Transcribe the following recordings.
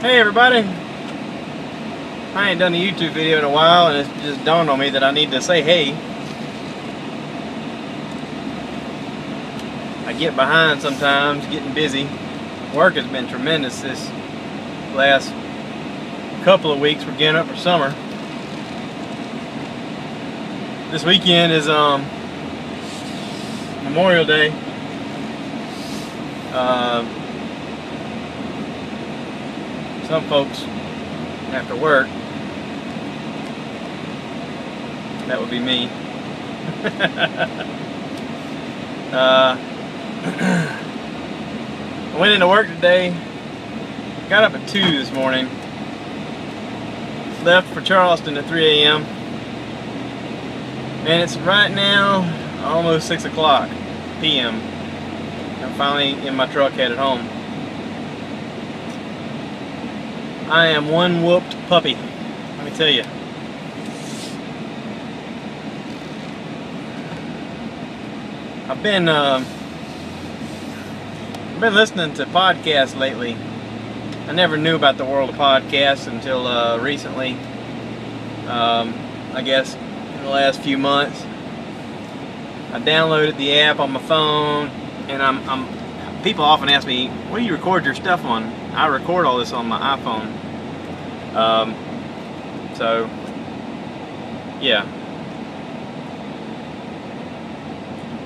Hey everybody! I ain't done a YouTube video in a while, and it just dawned on me that I need to say hey. I get behind sometimes, getting busy. Work has been tremendous this last couple of weeks. We're getting up for summer. This weekend is Memorial Day. Some folks have to work. That would be me. I went into work today. Got up at 2 this morning. Left for Charleston at 3 a.m. And it's right now almost 6 o'clock p.m. I'm finally in my truck headed home. I am one whooped puppy, let me tell you. I've been listening to podcasts lately. I never knew about the world of podcasts until recently. I guess in the last few months. I downloaded the app on my phone, and people often ask me, what do you record your stuff on? I record all this on my iPhone. So yeah,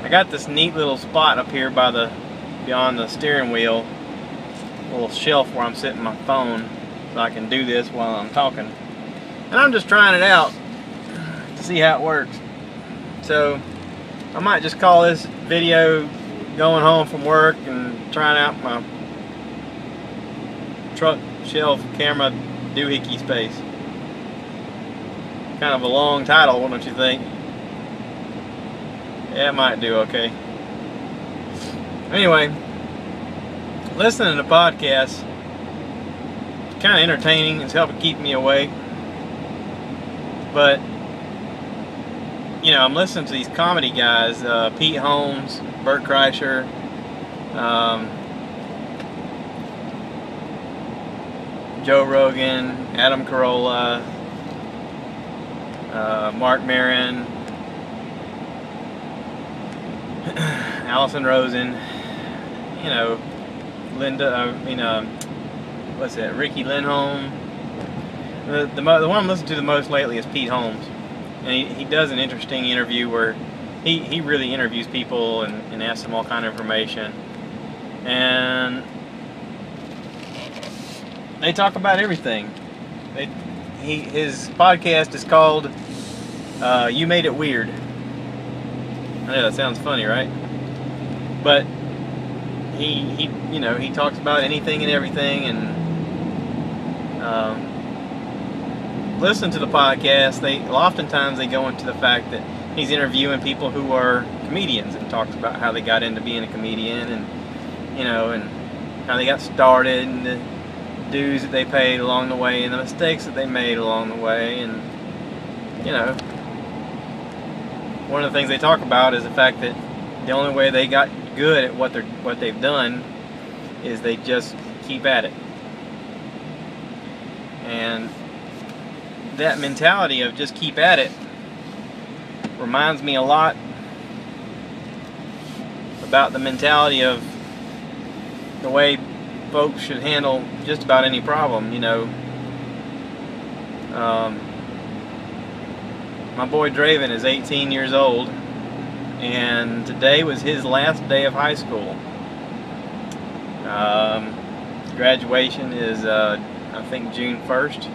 I got this neat little spot up here beyond the steering wheel, a little shelf where I'm setting my phone so I can do this while I'm talking, and I'm just trying it out to see how it works. So I might just call this video going home from work and trying out my truck shelf camera doohickey space. Kind of a long title, don't you think? Yeah, it might do okay. Anyway, listening to podcasts, it's kind of entertaining. It's helping keep me awake. But you know, I'm listening to these comedy guys, Pete Holmes, Bert Kreischer, Joe Rogan, Adam Carolla, Mark Maron, Allison Rosen, you know, what's that, Ricky Lindholm. The one I'm listening to the most lately is Pete Holmes. And he does an interesting interview where he really interviews people and asks them all kind of information. And they talk about everything. His podcast is called You Made It Weird. I know that sounds funny, right? But he talks about anything and everything, and listen to the podcast. Oftentimes they go into the fact that he's interviewing people who are comedians and talks about how they got into being a comedian, and and how they got started, and the dues that they paid along the way, and the mistakes that they made along the way. And one of the things they talk about is the fact that the only way they got good at what they've done is they just keep at it. And that mentality of just keep at it reminds me a lot about the mentality of the way folks should handle just about any problem. My boy Draven is 18 years old, and today was his last day of high school. Graduation is I think June 1st.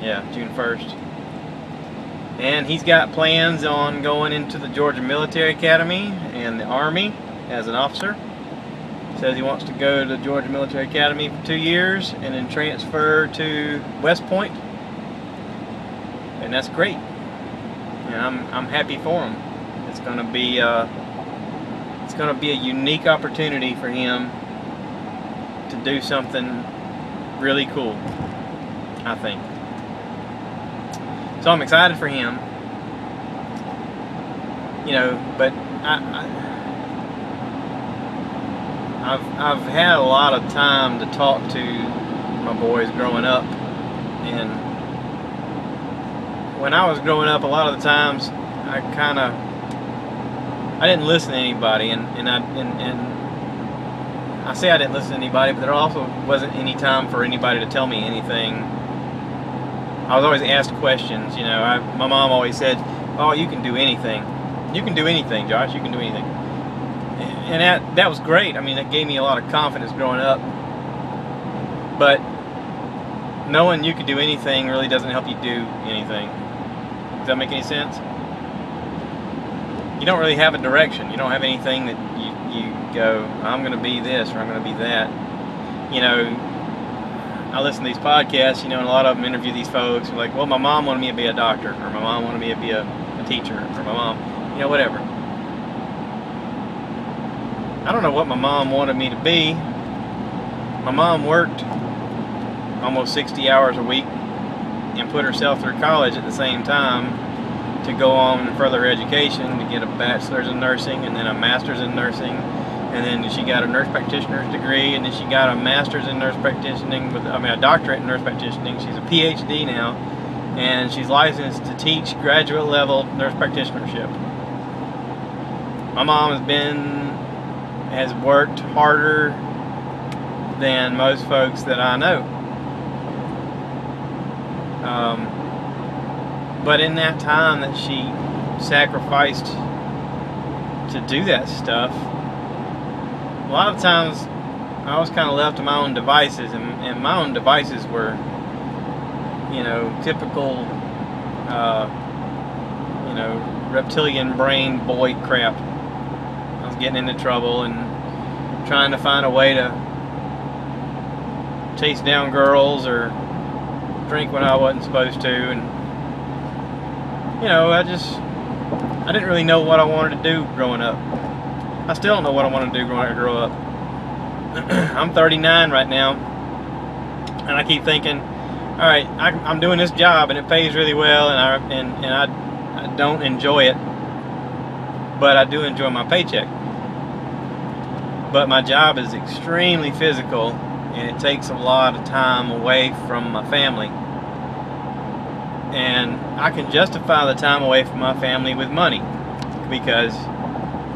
Yeah, June 1st. And he's got plans on going into the Georgia Military Academy and the Army as an officer. Says he wants to go to the Georgia Military Academy for 2 years and then transfer to West Point. And that's great. And I'm happy for him. It's going to be a unique opportunity for him to do something really cool, I think. So I'm excited for him. But I've had a lot of time to talk to my boys growing up. And when I was growing up, a lot of the times I didn't listen to anybody, and I say I didn't listen to anybody, but there also wasn't any time for anybody to tell me anything. I was always asked questions. You know, my mom always said, "Oh, you can do anything. You can do anything, Josh. You can do anything." And that was great. I mean, that gave me a lot of confidence growing up. But knowing you can do anything really doesn't help you do anything. Does that make any sense? You don't really have a direction. You don't have anything that you go, I'm going to be this or I'm going to be that. You know, I listen to these podcasts, you know, and a lot of them interview these folks who are like, well, my mom wanted me to be a doctor, or my mom wanted me to be a teacher, or my mom, you know, whatever. I don't know what my mom wanted me to be. My mom worked almost 60 hours a week and put herself through college at the same time to go on in further education, to get a bachelor's in nursing and then a master's in nursing, and then she got a nurse practitioner's degree, and then she got a master's in nurse practitioning a doctorate in nurse practitioning. She's a PhD now, and she's licensed to teach graduate level nurse practitionership. My mom has worked harder than most folks that I know. But in that time that she sacrificed to do that stuff, a lot of times I was kind of left to my own devices, and my own devices were, you know, typical, you know, reptilian brain boy crap. I was getting into trouble and trying to find a way to chase down girls or drink when I wasn't supposed to, and you know, I didn't really know what I wanted to do growing up. I still don't know what I want to do when I grow up. I'm 39 right now, and I keep thinking, all right, I'm doing this job and it pays really well, and I don't enjoy it, but I do enjoy my paycheck. But my job is extremely physical, and it takes a lot of time away from my family. And I can justify the time away from my family with money, because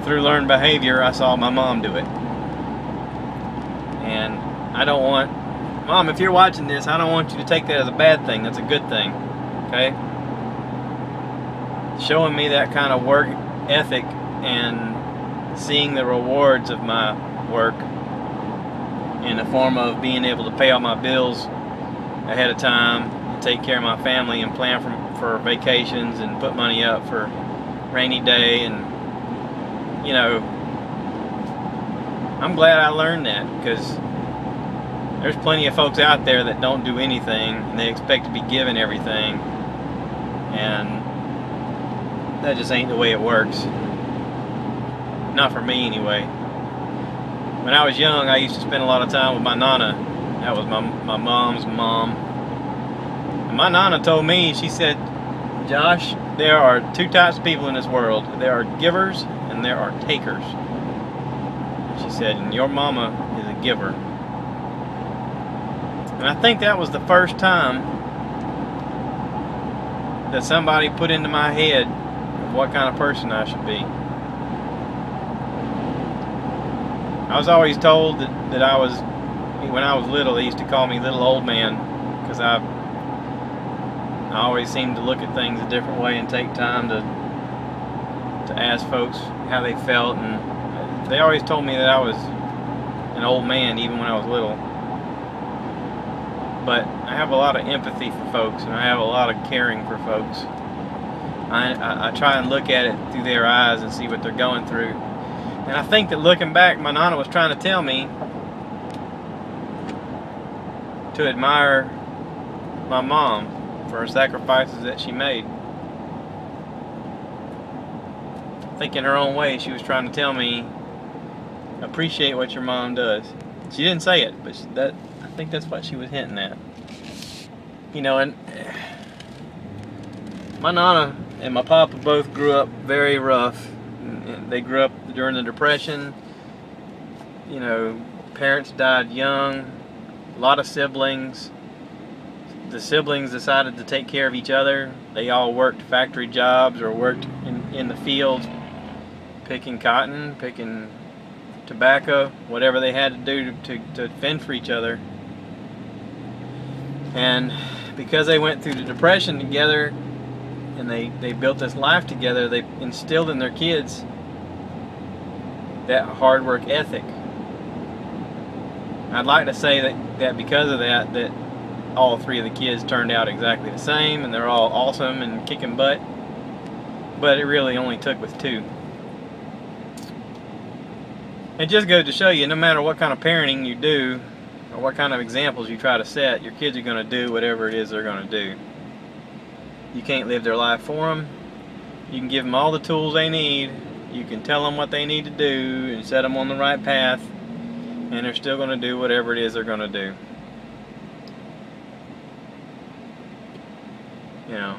through learned behavior I saw my mom do it. And I don't want, Mom, if you're watching this, I don't want you to take that as a bad thing. That's a good thing, okay? Showing me that kind of work ethic and seeing the rewards of my work in the form of being able to pay all my bills ahead of time, take care of my family, and plan for vacations, and put money up for rainy day. And you know, I'm glad I learned that, because there's plenty of folks out there that don't do anything and they expect to be given everything, and that just ain't the way it works. Not for me anyway. When I was young, I used to spend a lot of time with my nana. That was my mom's mom. My nana told me, she said, Josh, there are two types of people in this world. There are givers and there are takers. She said, and your mama is a giver. And I think that was the first time that somebody put into my head what kind of person I should be. I was always told that I was, when I was little, they used to call me little old man, because I always seemed to look at things a different way and take time to ask folks how they felt, and they always told me that I was an old man even when I was little. But I have a lot of empathy for folks, and I have a lot of caring for folks. I try and look at it through their eyes and see what they're going through. And I think that looking back, my nana was trying to tell me to admire my mom for her sacrifices that she made. I think in her own way, she was trying to tell me, appreciate what your mom does. She didn't say it, but I think that's what she was hinting at. You know, and my nana and my papa both grew up very rough. They grew up during the Depression. You know, parents died young. a lot of siblings. The siblings decided to take care of each other. They all worked factory jobs or worked in the fields, picking cotton, picking tobacco, whatever they had to do to fend for each other. And because they went through the Depression together and they built this life together, they instilled in their kids that hard work ethic. I'd like to say that because of that all three of the kids turned out exactly the same and they're all awesome and kicking butt, but it really only took with two. It just goes to show you, no matter what kind of parenting you do or what kind of examples you try to set, your kids are going to do whatever it is they're going to do. You can't live their life for them. You can give them all the tools they need. You can tell them what they need to do and set them on the right path, and they're still going to do whatever it is they're going to do. You know.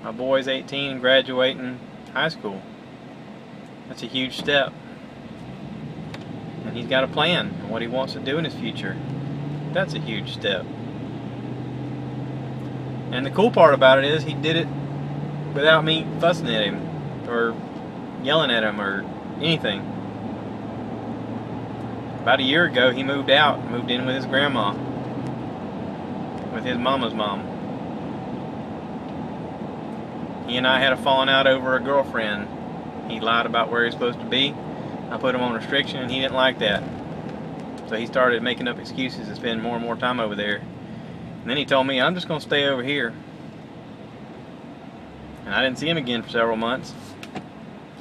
My boy's 18 and graduating high school. That's a huge step. And he's got a plan on what he wants to do in his future. That's a huge step. And the cool part about it is he did it without me fussing at him or yelling at him or anything. About a year ago he moved out, moved in with his grandma, with his mama's mom. He and I had a falling out over a girlfriend. He lied about where he was supposed to be. I put him on restriction and he didn't like that. So he started making up excuses to spend more and more time over there. And then he told me, I'm just going to stay over here. And I didn't see him again for several months.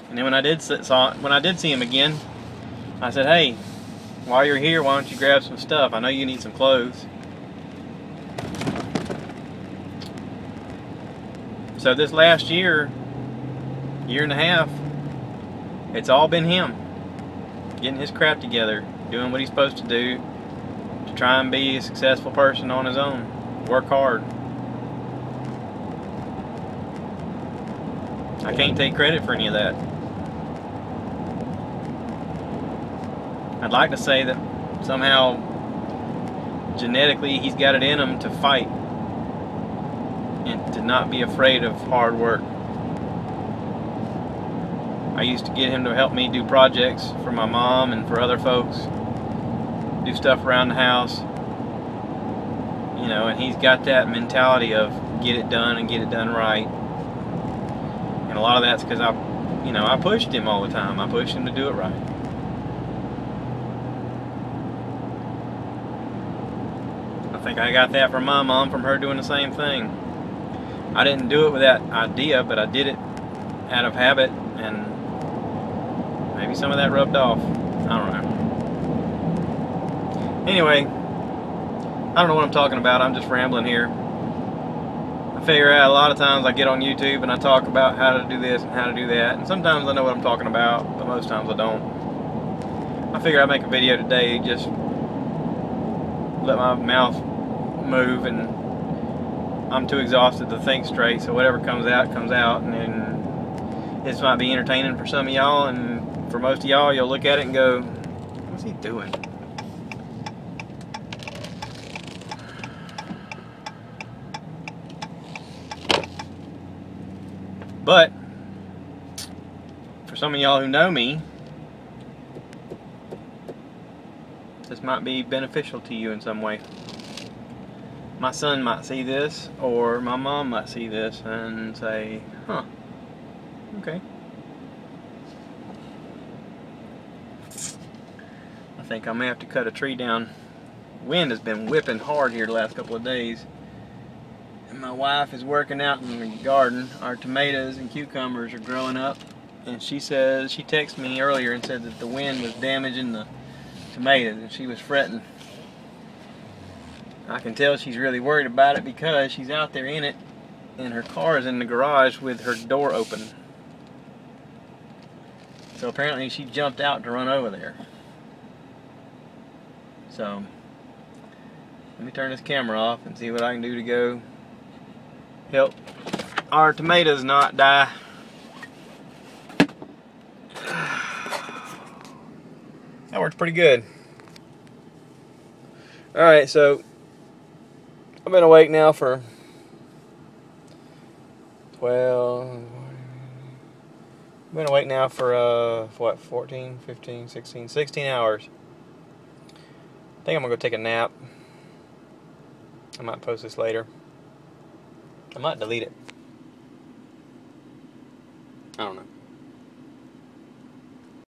And then when I did see him again, I said, hey, while you're here, why don't you grab some stuff? I know you need some clothes. So this last year and a half, it's all been him getting his crap together, doing what he's supposed to do to try and be a successful person on his own. Work hard. I can't take credit for any of that. I'd like to say that somehow genetically he's got it in him to fight and to not be afraid of hard work. I used to get him to help me do projects for my mom and for other folks, do stuff around the house, you know, and he's got that mentality of get it done and get it done right. And a lot of that's because I pushed him all the time. I pushed him to do it right. I think I got that from my mom, from her doing the same thing. I didn't do it with that idea, but I did it out of habit, and maybe some of that rubbed off. I don't know. Anyway, I don't know what I'm talking about. I'm just rambling here. I figure out a lot of times I get on YouTube and I talk about how to do this and how to do that, and sometimes I know what I'm talking about, but most times I don't. I figure I'd make a video today, just let my mouth move, and I'm too exhausted to think straight, so whatever comes out, and then this might be entertaining for some of y'all, and for most of y'all, you'll look at it and go, what's he doing? But for some of y'all who know me, this might be beneficial to you in some way. My son might see this, or my mom might see this and say, huh, okay. I think I may have to cut a tree down. Wind has been whipping hard here the last couple of days. And my wife is working out in the garden. Our tomatoes and cucumbers are growing up. And she texted me earlier and said that the wind was damaging the tomatoes, and she was fretting. I can tell she's really worried about it because she's out there in it and her car is in the garage with her door open. So apparently she jumped out to run over there. So let me turn this camera off and see what I can do to go help our tomatoes not die. That works pretty good. Alright, so I've been awake now for 12. I've been awake now for what, 14, 15, 16, 16 hours. I think I'm gonna go take a nap. I might post this later. I might delete it. I don't know.